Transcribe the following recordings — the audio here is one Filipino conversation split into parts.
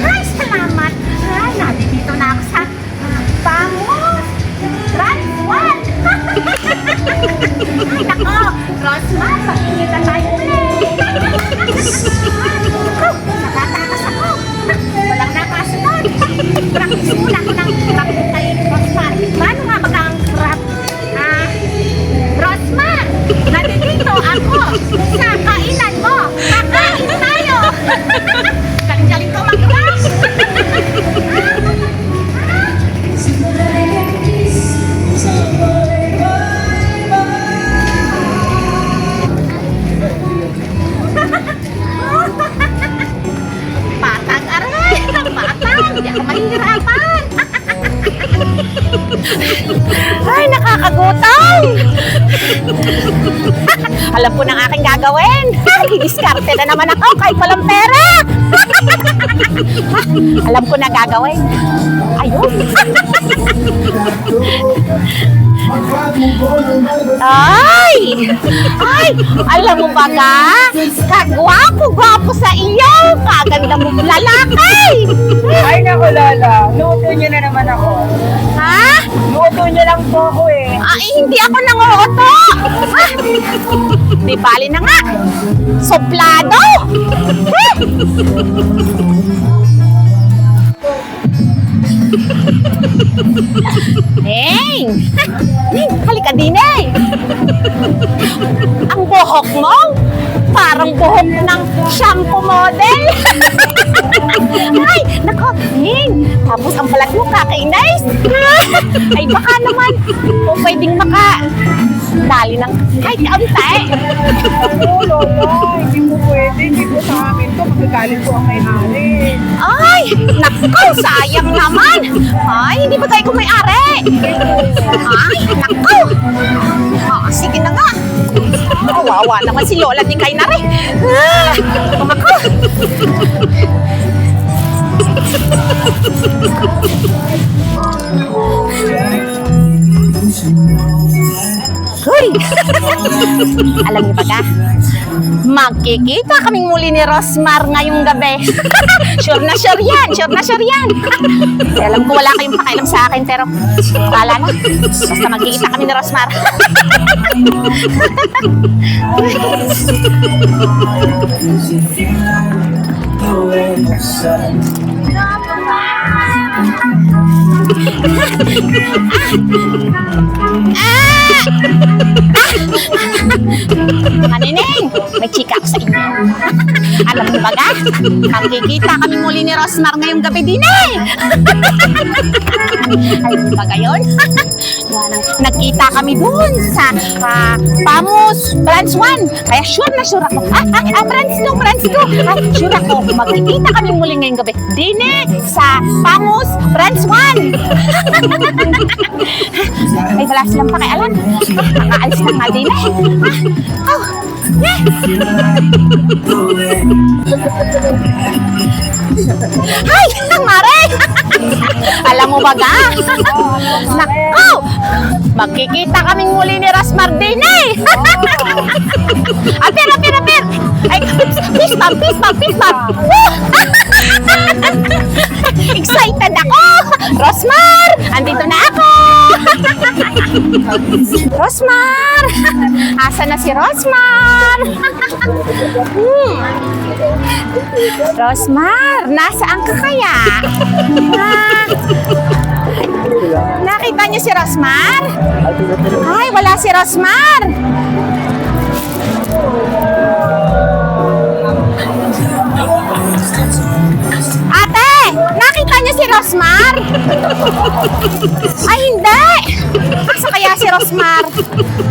Ay, salamat. Ay, nandito na ako sa Pamos Transwan. Ay, nako, Rosmar, pag-inita tayo ulit. Natatakas ako. Walang nakasunod. Practice muna ako ng crab kay Rosmar. Paano nga baga ang crab? Rosmar, nandito ako sa kainan mo. Kakain tayo. Galing-galing ko mag-crab. Patag, aray! Patag! Hindi ako mahihirapan! Ay, nakakagutom! Alam ko ng aking gagawin! Didiskarte na naman ako kahit walang pera! Alam ko na gagawin. Ayun! Ay! Ay! Alam mo ba ka? Kagwapo-gwapo sa iyo! Kaganda mo lalaki! Ay, naku, Lola. Luto niyo na naman ako. Ha? Luto niyo lang po ako eh. Ay, hindi ako nanguuto! Di bali na nga! Soplado! Neng! Neng, halika din eh! Ang buhok mo, parang buhok ng shampoo model! Ay, nako, Neng! Tapos ang balat mo kakainis! Ay, baka naman, kung pwedeng dali ng kahit kaunti! Ako, Lola. Hindi po pwede. Hindi po sa amin to. Magagalit po ang may-ari. Ay, nako, sayang naman! Ay, hindi ba tayo kumay-ari? Ay, nako! Sige na nga! Kawawa naman si Lola ni Kainari! Nako! Hoy! Alam niyo ba ka? Magkikita kaming muli ni Rosmar ngayong gabi. Sure na sure yan! Sure na sure yan! Alam ko wala kayong pakialam sa akin pero wala na. Basta magkikita kami ni Rosmar. Manineng, may chika ako sa inyo. Alam mo ba ga? Magkikita kami muli ni Rosmar ngayong gabi din eh. Alam mo ba gayon? Nagkita kami dun sa Pamos Branch 1. Kaya sure na sure ako. Branch 2. Sure ako, magkikita kami muli ngayong gabi din eh sa Pamos Branch 1. Ay, wala silang pakialam. Nakaalis na nga din eh. Ay, Mare! Alam mo ba ga? Nako! Magkikita kaming muli ni Rosmar din eh! Apir! Ay, peace bump! Excited ako! Rosmar! Andito na ako! Rosmar! Asa na si Rosmar? Rosmar, nasaan ka kaya? Nakita niyo si Rosmar? Ay, wala si Rosmar! Ate! Nakita niyo si Rosmar? Ay, hindi! Asa kaya si Rosmar?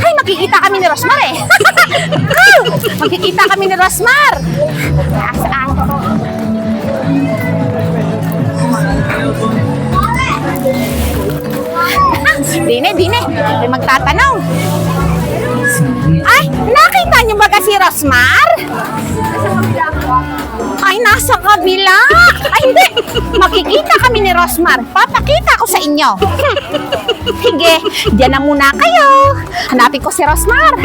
Ay, magkikita kami ni Rosmar eh! Magkikita kami ni Rosmar! Nasaan? Dine. May magtatanaw. Ay, nakita niyo ba si Rosmar? Ay, nasa kabila. Ay, hindi. Makikita kami ni Rosmar. Papakita ko sa inyo. Sige, diyan na muna kayo. Hanapin ko si Rosmar.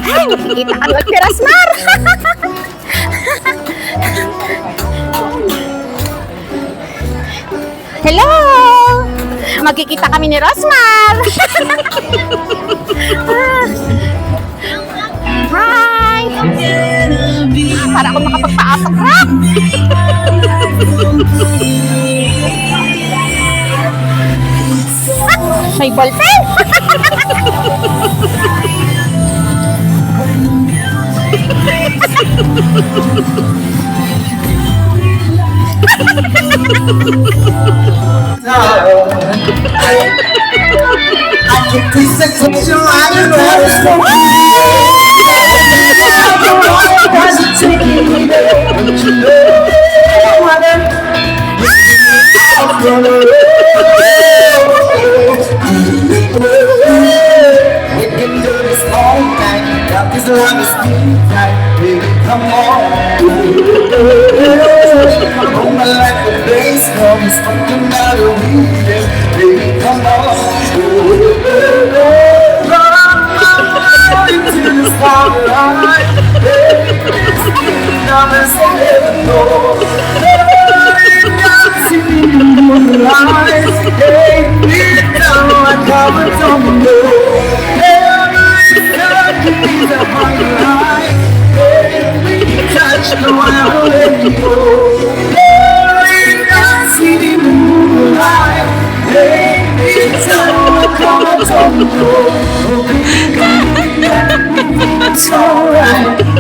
Ay, makikita ka ni Rosmar. Hello! Magkikita kami ni Rosmar. Hi! Para ako makapagpa-autograph. May ballpen.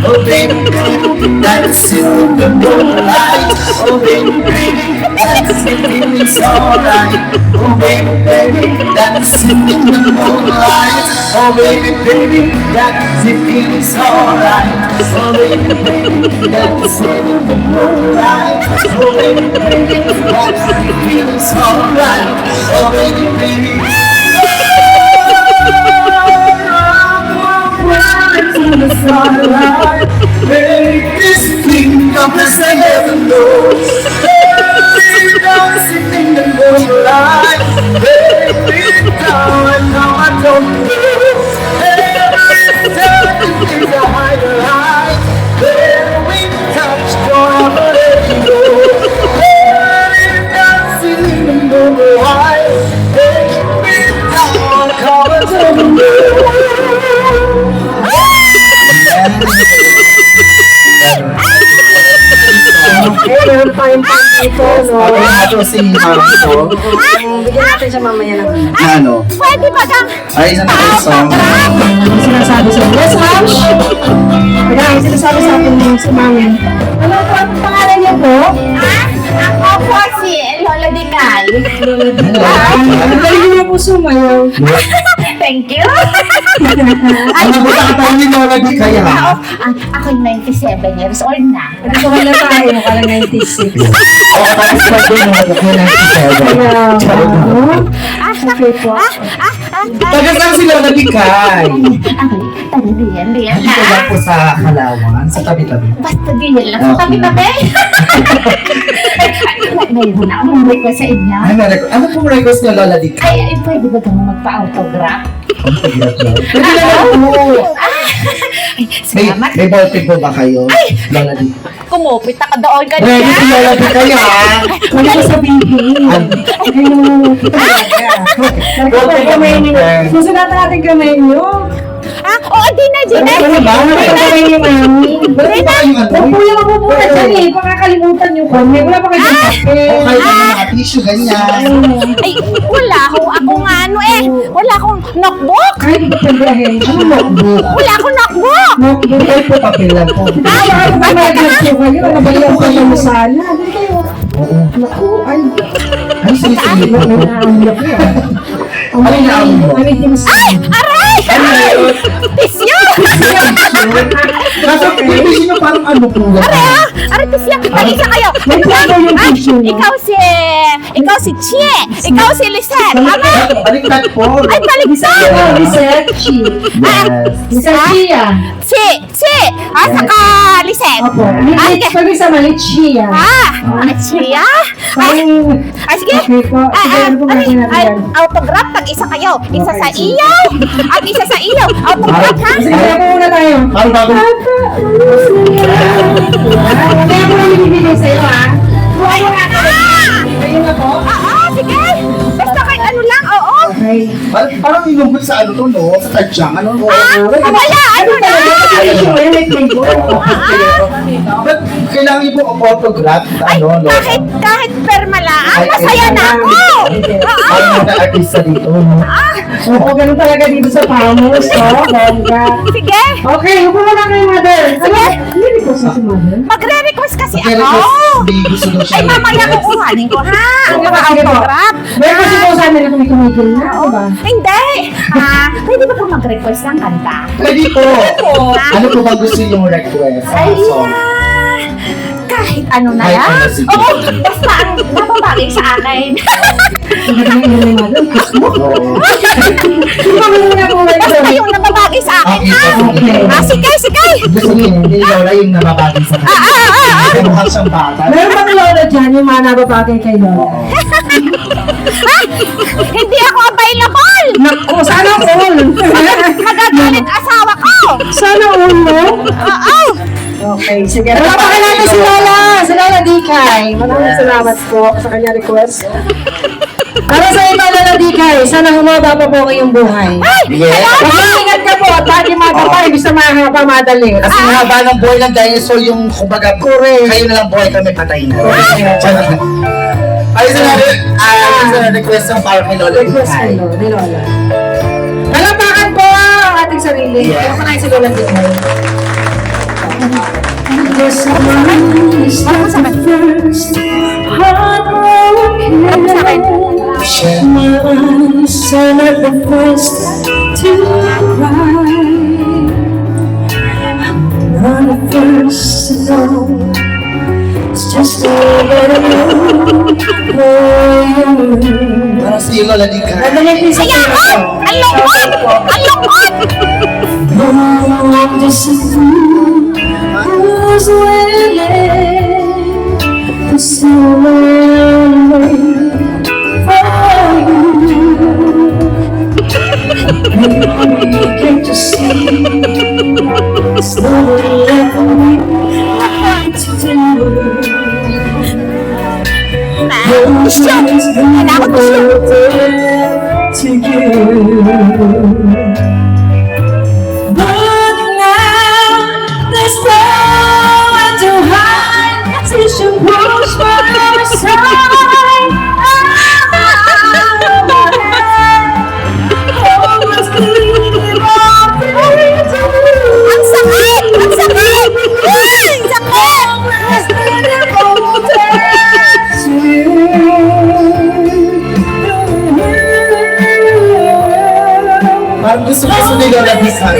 Oh baby, that's in the moonlight. Oh baby, that's it's alright. Oh baby, that's in the moonlight. Oh baby, that's it's alright. Oh baby, that's in the moonlight. Oh baby, that's it's alright. Oh baby. The sunlight, make this kingdom as I never know. Baby, dancing in the moonlight, baby, now I don't know. Every time is a highlight, then we touch, don't ever let you go. Baby, dancing in the moonlight, baby, now I don't know. Meron tayong pang-ito, no? Ito si Mami ko. Bigyan natin siya mamaya ng Ano? Pwede ba kang Ay, isang isang. sinasabi sa inyo. Yes, ma'am? Kaya ang sinasabi sa akin ng si mami. Ano po ang pangalan niyo po? Ako po si Lola Dikay. Ang galing niyo po sumayaw. Thank you. Ano ba tayo ni Lola di kaya? Ako 97 years old na. Ano ko wala tayo? Kala 96. Oo, parang sa din mo. Ako na Okay po. Taga saan si Lola di kay? Diyan. Dito lang po sa Halawan, sa tabi-tabi. Basta diyan lang. Tabi-tabi. Mayroon na akong request sa inyo. Ay, ano pong request niyo, Lola di kay? Ay, pwede ba kang magpa-autograph? Ang pagirap lang. Pwede na lang po. Salamat. May ballpen po ba kayo? Lola di kay. Kumupit ako doon Ready si kanina. Lola di kay, ha? Wala ko sa baby. Ballpen kamay niyo. Susunatan natin kamay niyo. Oo, Dina. Ano ba? Kamay niyo, mami. Ballpen ba kayong ano? Huwag po yung mapupunta dyan eh. Pakakalimutan niyo kami. Wala pa kayo O papel. kayo ng mga tissue, ganyan. Ay, wala ho ako nga ano eh. Wala akong notebook. Ay, hindi ko pwede. Ano notebook? Wala akong notebook. Notebook po, papel lang po. Ay, ano ba mag-alas po kayo? Ano ba yung kayo mo sana? Dali kayo. Oo. Naku, ay. Ay, sinisigil po. Naanggap ko yan. Ano yung naawin mo? Ay, Aray! Ano yun? Tisyo! Nasa Hindi sino parang ano po yan? Are Tisya, mag-isa kayo. May plano yung Ah, picture mo. ikaw si Chie, ikaw si Lisette, tama? Baliktad po. Ay, baliktad. Oh, Lisette Chi. Yes. Lisette Chia. Saka Lisette. Opo. Ah, sige. Pag isa mali, Chia. Chia? Parang, Sige. okay po. Sige, ano po gagawin natin yan? Autograph, tag-isa kayo. Isa sa Okay, sige. iyaw, at isa sa iyaw. Autograph, ha? Sige, kaya po muna tayo. Parang bago. Kaya po namin ibibigay sa'yo, ha? Ah! Ayun na po. Sige. Basta kahit ano lang, oo. Okay. Parang inumbot sa ano to, no? Sa tadyang, ano? Wala, ano na? Ayun, may flavor. Ba't kailangan niyo po autograph? Ano, no? Kahit perma lang, Ay, masaya na ako. Ay, mga artista dito, no? Oo, ganun talaga dito sa Pamos, no? Bongga. Sige. Okay, upo muna kayo, mother. Ano? Hindi ko sa si mother. Magre-request kasi Kaya ako. hindi gusto daw siya. Ay, mamaya kukuhanin ko, ha? Ang mga Sige po. autograph. Meron kasi po sa amin na kumikimigil na, di ba? Hindi. Pwede ba kang mag-request ng kanta? Pwede po. Ano po ba gusto yung request? Ay, Song. kahit ano na Kahit yan. ano, sige. Oo, basta ang nababagay sa akin. Ang ganda ng ilong ni mother. Kiss mo. Oo. Hindi pa muna po na Basta ito. yung nababagay sa akin, Okay, ha? okay. Sige. Gusto niyo, hindi wala yung nababagay sa kanya. Kasi mukhang siyang bata. Meron bang lola dyan yung mga nababagay kay lola? Hindi ako available. Naku, sana all. Magagalit asawa ko. Sana all, no? Oo. Okay, sige. Palapakan natin si Lola. Si Lola Dikay. Maraming salamat po sa kanya request. Para sa iyo, Lola Dikay, sana humaba pa po kayong buhay. Yes. Ingat ka po at lagi matapay. Gusto mahaba madali. Kasi mahaba ng buhay ng dinosaur yung kumbaga, kayo na lang buhay kami patay na. Charot. Ay, sa request ng para kay Lola Request Dikay. kay ni Lola. Palapakan po ang ating sarili. Yeah. Kaya ko na si Lola Dikay. This one is not the first heartbroken. My eyes are not the first to cry. I'm not the first to know. It's just a little more. Para sa iyo, Lola Dikay. Nadali din sa Kaya ako. Ang lungkot. Ang lungkot. I'm just a fool who's willing to someone wait for you. Maybe we get to see it's not left for me to do. Shoot. Kailangan ko shoot. To you. But now there's nowhere to hide. Since you pushed my side, always leave my face. Ang sakit. Ang sakit. Ay, sakit. Always leave my Parang gusto ni Lola Dikay.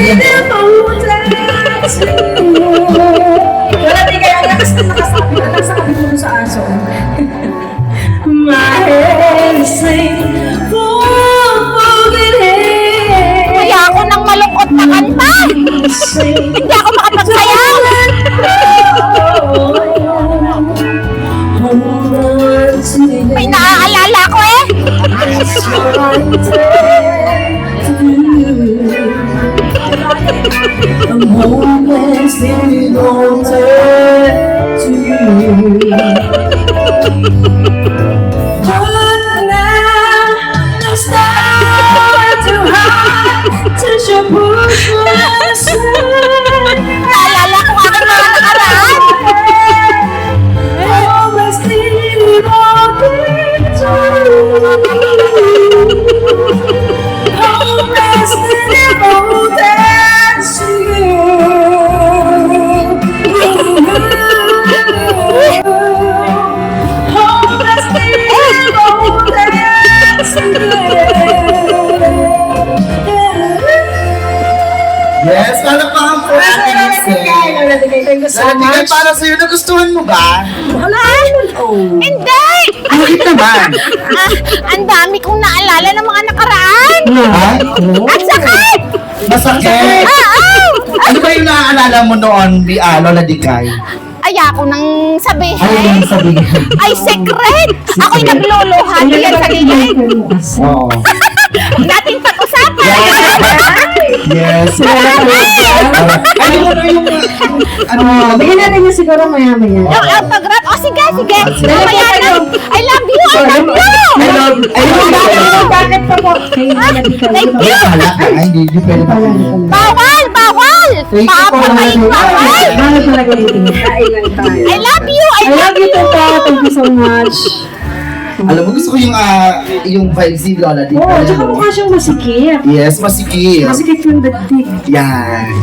Wala di kaya nakasabi ko sa aso. My head is saying, Kaya ako nang malungkot na kanta. Hindi ako makapagsayaw. May naaalala ko eh. I'm hopelessly wanted to you. But now there's nowhere to hide since you pushed me aside. Naalala ko nga ang mga nakaraan. Hopelessly wanted to you. Hopelessly wanted to Yes, palakpakan po natin yung Lola Dikay. Thank you so Lola Dikay, much. para sa'yo, nagustuhan mo ba? Wala. Oh. Hindi! Bakit naman? Ang dami kong naalala ng mga nakaraan. Ha? Ang sakit! Masakit! Oo! Ano ba yung naaalala mo noon, Lola Dikay? Ay, ako nang sabihin. Ay, yung sabihin. Ay, secret! Ako'y nagluluhan yan sa gilid. Oo. Huwag natin pag-usapan. Yes. Ano mo na yung... Ano mo? Bigyan natin yung siguro maya-maya. Yung autograph. O, sige, sige. Sige. Mamaya na. I love you. I love you. I love... Bakit pa po? Kay Lola Dikay. Thank Ay, pala ka. Ay, hindi pwede pa. Bawal, bawal. Thank you po, Papatayin, Lola bawal. Mahal talaga dito. Kain lang tayo. I love you. I I love love you you. too po. Thank you so much. Alam mo, gusto ko yung vibes ni Lola Dikay. Oo, tsaka mukha siyang masikip. Yes, masikip. Masikip yung dagdig. Yan.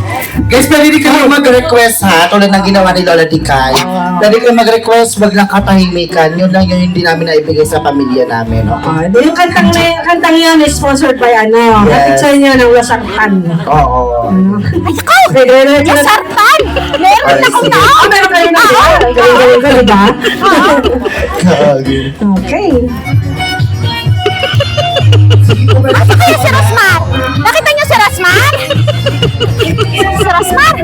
Guys, pwede din kayo mag-request ha, tulad ng ginawa ni Lola Dikay. Pwede kayo mag-request, wag lang katahimikan. Yun lang yung hindi namin naibigay sa pamilya namin. Okay? Yung kantang yun is sponsored by ano. Yes. Kapit sa inyo ng Wasakhan. Oo. Ay, ikaw. Nasartan. Meron Ay, akong sige. tao. Meron kayo na ba? Galing ka, diba? Okay. Asa kaya si Rosmar? Nakita niyo si Rosmar? Si Rosmar?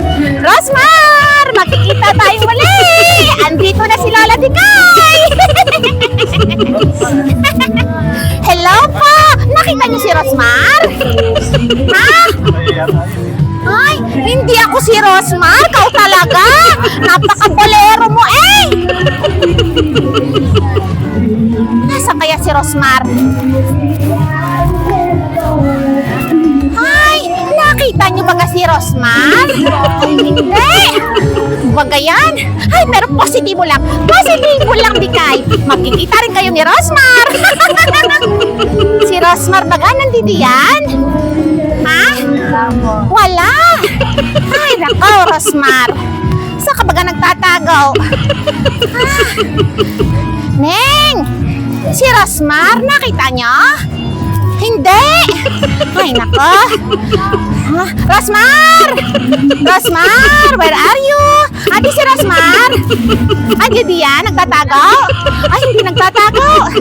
Rosmar! Makikita tayo muli! Andito na si Lola Dikay! Hello po! Nakita niyo si Rosmar? Ha? Ay, hindi ako si Rosmar. Kau talaga. Napaka-bolero mo eh. Nasaan kaya si Rosmar? Ay, nakita niyo ba si Rosmar? Hindi. Baga yan. Ay, pero positibo lang. Positibo lang, Dikay. Magkikita rin kayo ni Rosmar. Si Rosmar baga nandito yan? Ha? Wala. Ay, nako, Rosmar. Saan ka baga nagtatago? Ah. Neng! Si Rosmar, nakita niyo? Hindi! Ay, nako! Ah, Rosmar! Rosmar! Where are you? Ate si Rosmar? Ay, di yan? Nagtatago? Ay, hindi nagtatago!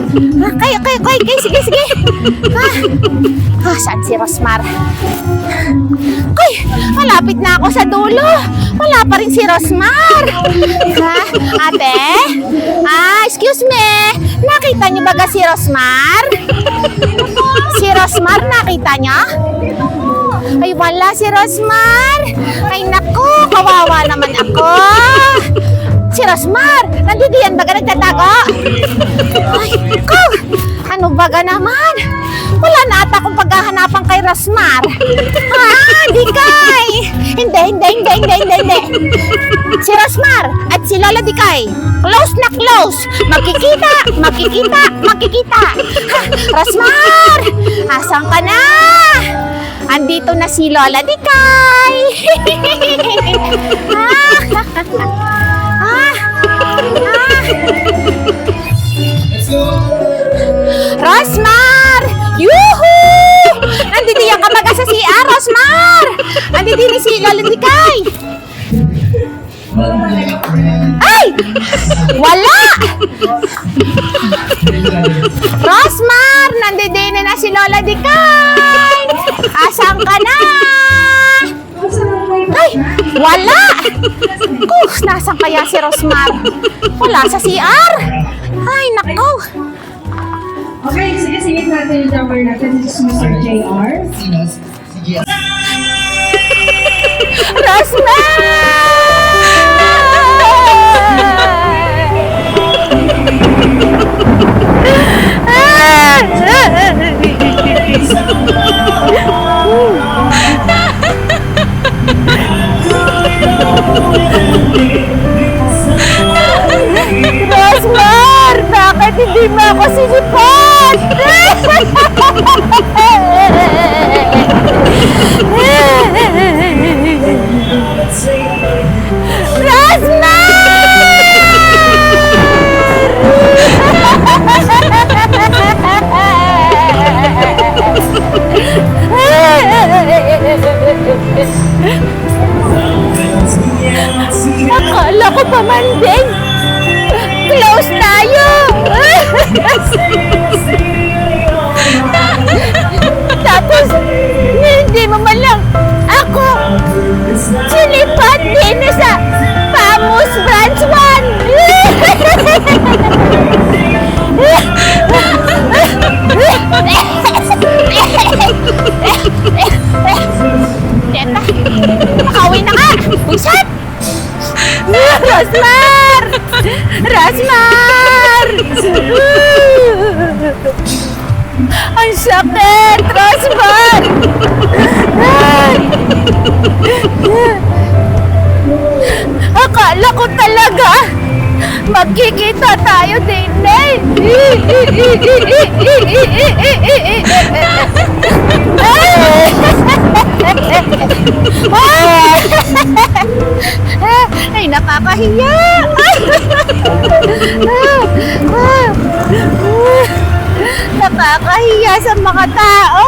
Ah, kayo, sige, sige! Saan si Rosmar? Ay, malapit na ako sa dulo! Wala pa rin si Rosmar! Ha? Ate? Excuse me! Nakita niyo ba si Rosmar? Si Rosmar, nakita niya? Ay, wala si Rosmar. Ay, naku, kawawa naman ako. Si Rosmar, nandito yan baga nagtatago? Ay, naku, ano baga naman? Wala na ata akong paghahanapan kay Rosmar. Dikay! Hindi. Si Rosmar at si Lola Dikay, close na close. Makikita. Ha, Rosmar! Asan ka na? Andito na si Lola Dikay. Rosmar! Yuhu! Nandito yung kabaga sa CR, Rosmar! Nandito ni si Lola Dikay. Ay! Wala! Rosmar! Nandito na si Lola Dikay. Asan ka na? Ay! Wala! Nasaan kaya si Rosmar? Wala sa CR. Ay, nako! Okay, sige natin yung number natin. This is Mr. JR. Sige. Rosmar! Bakit hindi mo ako sinipot? Rosmar! Akala ko pa man din. Close tayo. Tapos, hindi mo man lang ako sinipat din sa Pamus Branch 1. Teta, makauwi na ka! Buisat! Rosmar! Rosmar! Ang sakit! Rosmar! Ay! Akala ko talaga magkikita tayo din eh! Ay, nakakahiya! Nakakahiya sa mga tao!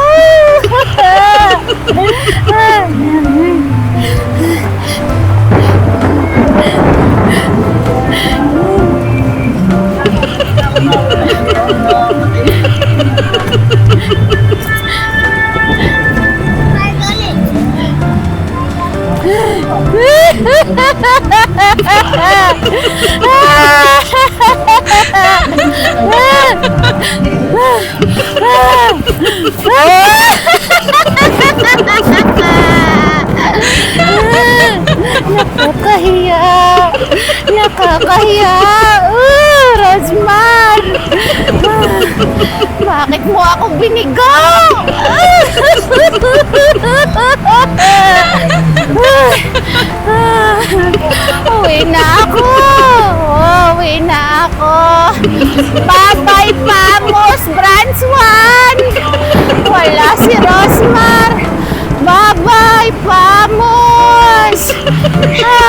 Nakakahiya! Nakakahiya! Rosmar! Bakit mo ako binigo? Uwi na ako! Uwi na ako! Bye-bye, Pamus Branch 1! Wala si Rosmar! Bye-bye, Pamus! Go!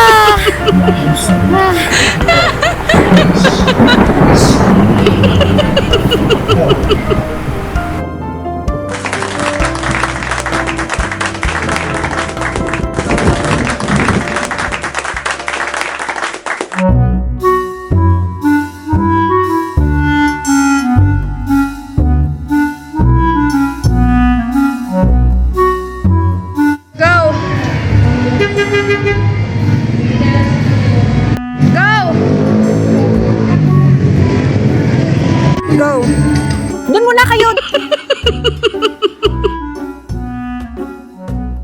Go! Go! Doon muna kayo!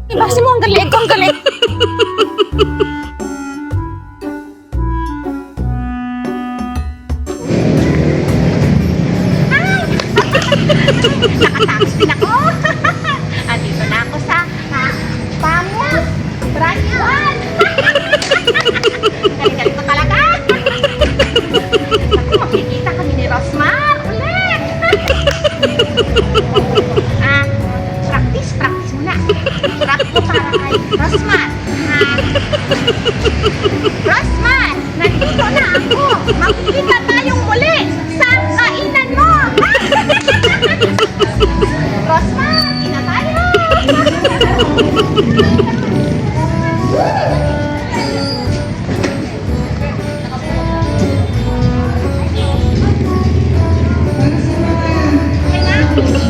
Ibasi mo ang galing ko, ang galing! Nakatakas din ako! Andito na ako sa Pamus Branch 1! Galing-galing ko talaga! Ako, makikita kami ni Rosmar ulit! Practice muna. Rap ko para kay Rosmar. Rosmar, nandito na ako. Magkikita tayong muli sa kainan mo. Rosmar, kina tayo.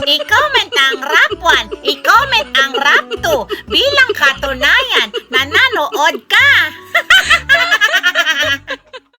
I-comment ang rap 1, i-comment ang rap 2 bilang katunayan na nanood ka.